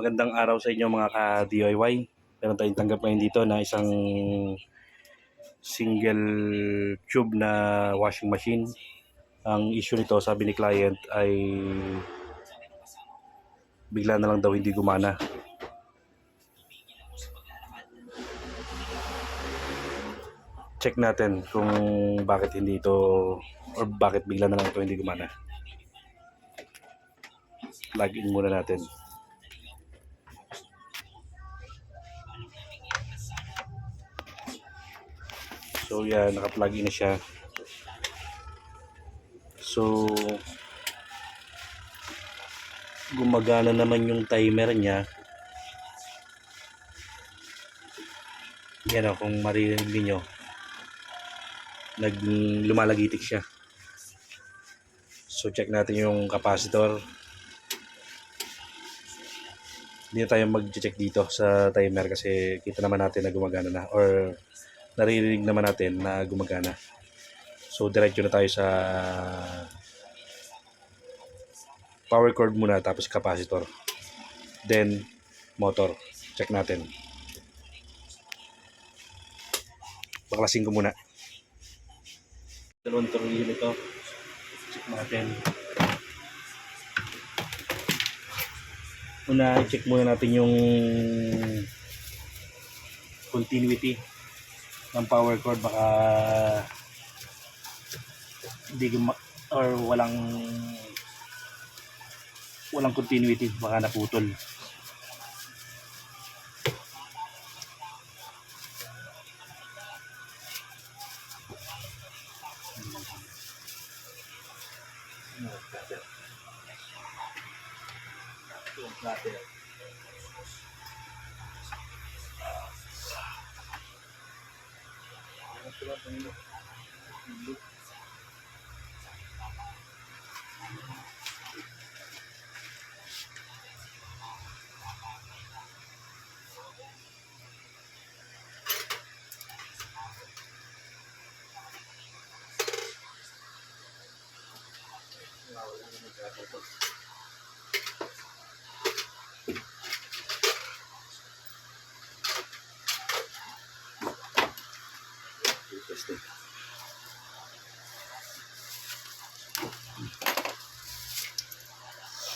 Magandang araw sa inyo mga ka-DIY. Meron tayong tanggap ngayon dito na isang single tube na washing machine. Ang issue nito, sabi ni client, ay bigla na lang daw hindi gumana. Check natin kung bakit hindi ito or bakit bigla na lang ito hindi gumana. Plug in muna natin. So yan, naka-plug in na siya. So gumagana naman yung timer niya. Yan o, kung maririnig niyo, lumalagitik siya. So check natin yung capacitor. Hindi na tayo mag-check dito sa timer kasi kita naman natin na gumagana na, or naririnig naman natin na gumagana. So diretso na tayo sa power cord muna, tapos capacitor, then motor. Check natin. Baklasin ko muna. Dalawang tornilyo nito. Check natin. Una, check muna natin yung continuity ng power cord. Baka hindi or walang continuity, baka naputol.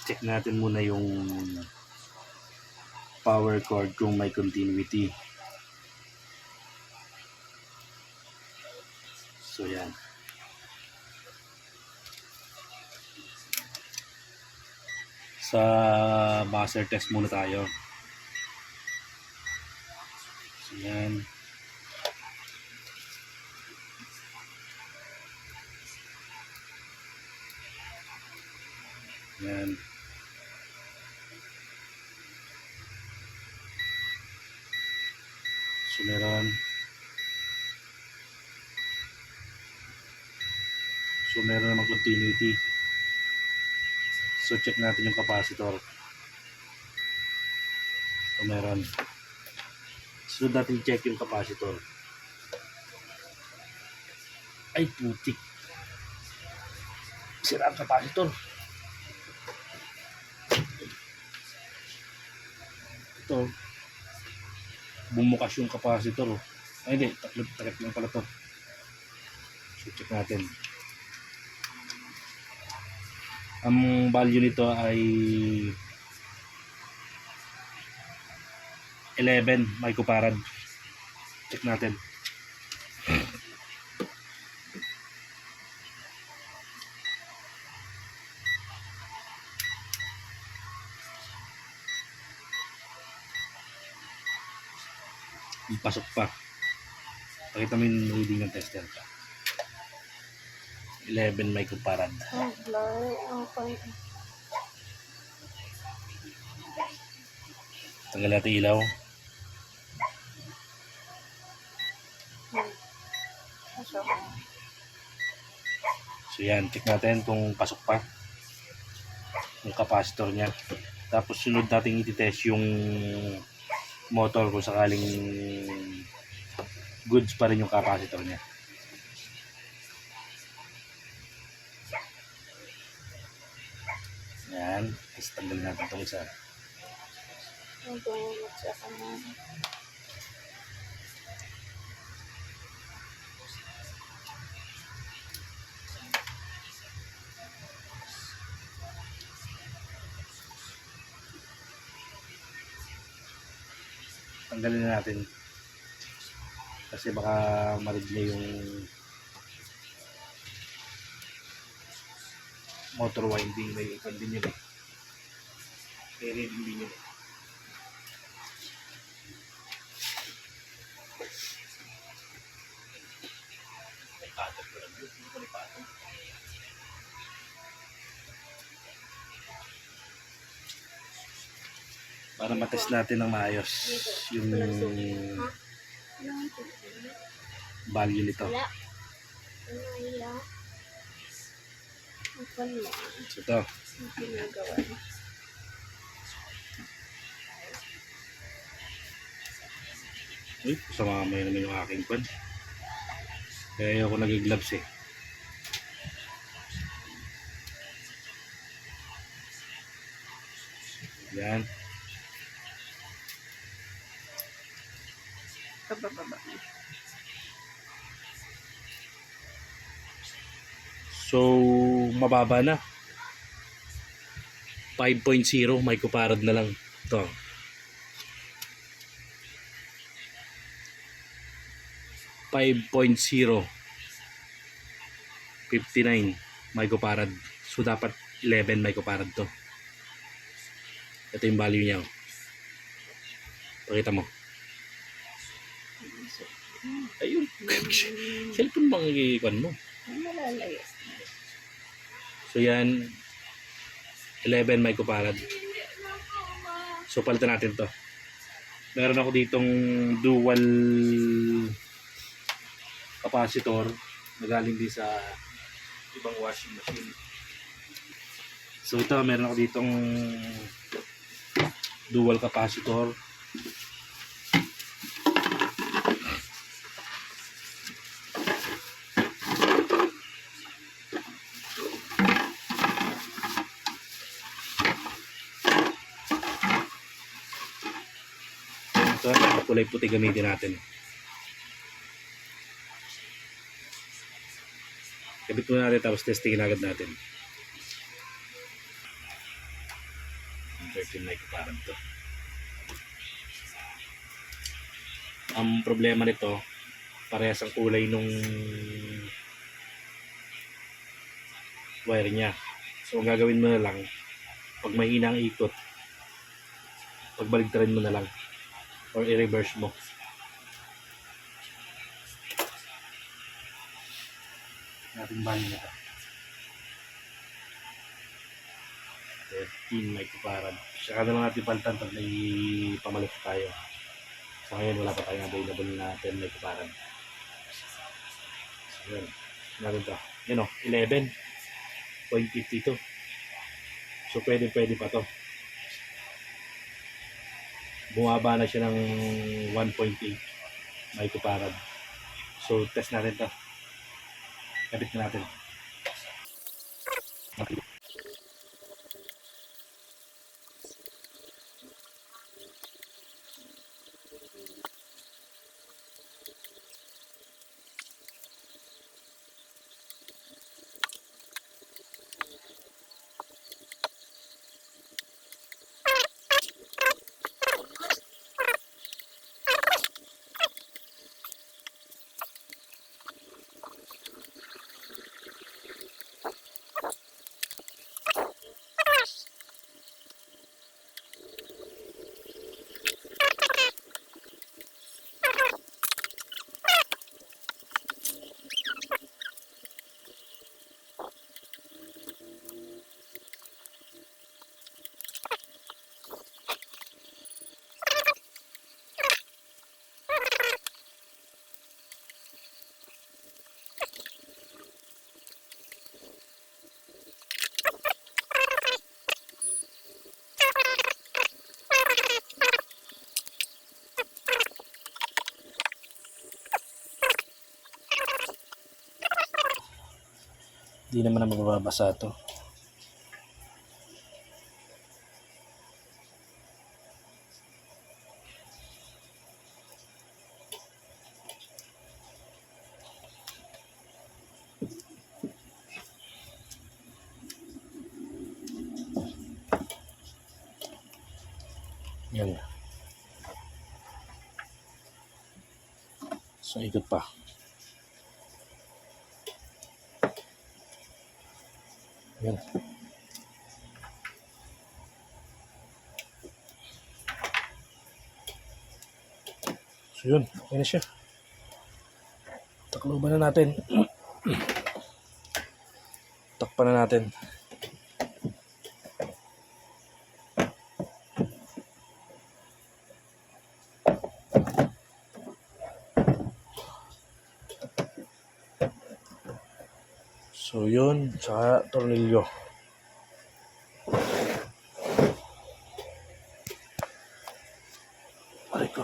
Check natin muna yung power cord kung may continuity. So yan. Sa buzzer test muna tayo. So yan. Yan. So meron. So meron namang continuity. So check natin yung capacitor. So meron. So natin check yung capacitor. Ay putik. Sira ang capacitor. Ito. Bumukas yung capacitor. Ay hindi, takip lang pala to. So check natin. Ang value nito ay 11 microfarad. Check natin. Pasok pa. Pakita mo yung reading ng tester pa. 11 microfarad. Tanggal natin ilaw. So yan, check natin kung pasok pa yung capacitor niya. Tapos sunod natin i-test yung motor kung sakaling goods pa rin yung capacitor niya. Yan, tapos tanggalin natin itong isa. Ang tumulot sa kanya. Tanggalin na natin. Kasi baka marigla yung motor winding. May ikon din yun eh. May reading din yun eh. Para matest natin ng maayos yung value nito. Wala. Ano ila? Ang pan mo. So ito. Ang ginagawa mo. Uy, sumamay naman yung aking pan. Kaya ako nag-gloves eh. Yan. Kabababa. So, mababa na. 5.0 microfarad na lang. Ito. 5.0 59 microfarad. So, dapat 11 microfarad to. Ito yung value niya. Pakita mo. Ayun. Cellphone bang ikikuan mo? Malalayo. So yan, 11 microfarad. So palitan natin to. Meron ako ditong dual capacitor na galing din sa ibang washing machine. So ito, meron ako ditong dual capacitor. Ito, kulay puti gamitin natin. Kabit muna natin tapos testingin agad natin. 13 microfarad to. Ang problema nito, parehas ang kulay nung wire niya. So ang gagawin mo na lang, pag mahina ang ikot, pagbaligtarin mo na lang or i-reverse mo. Natin bali na ito. 13 microfarad. Saka na lang natin palitan pag may pamalit tayo. So ngayon wala pa tayong available na 10 microfarad. So yun. Natin ito. Yun o, 11.52. So pwede pa to. Bumaba na siya ng 1.8 microfarad. So test natin to. Kabit na natin. Hindi naman na mababasa to. Ikot pa. Yan. So yun, okay na siya. Takloban na natin. Takpan na natin. So yun, saka tornilyo. Aray ko.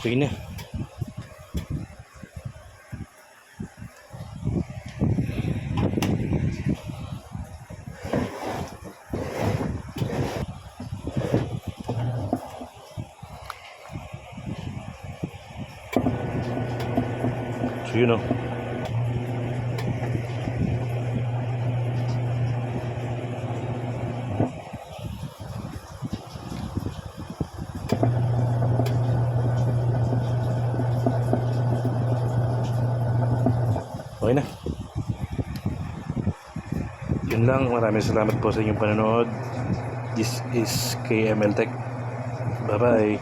Okay na. So yun o. Okay na. Yun lang. Maraming salamat po sa inyong panonood. This is KML Tech. Bye-bye.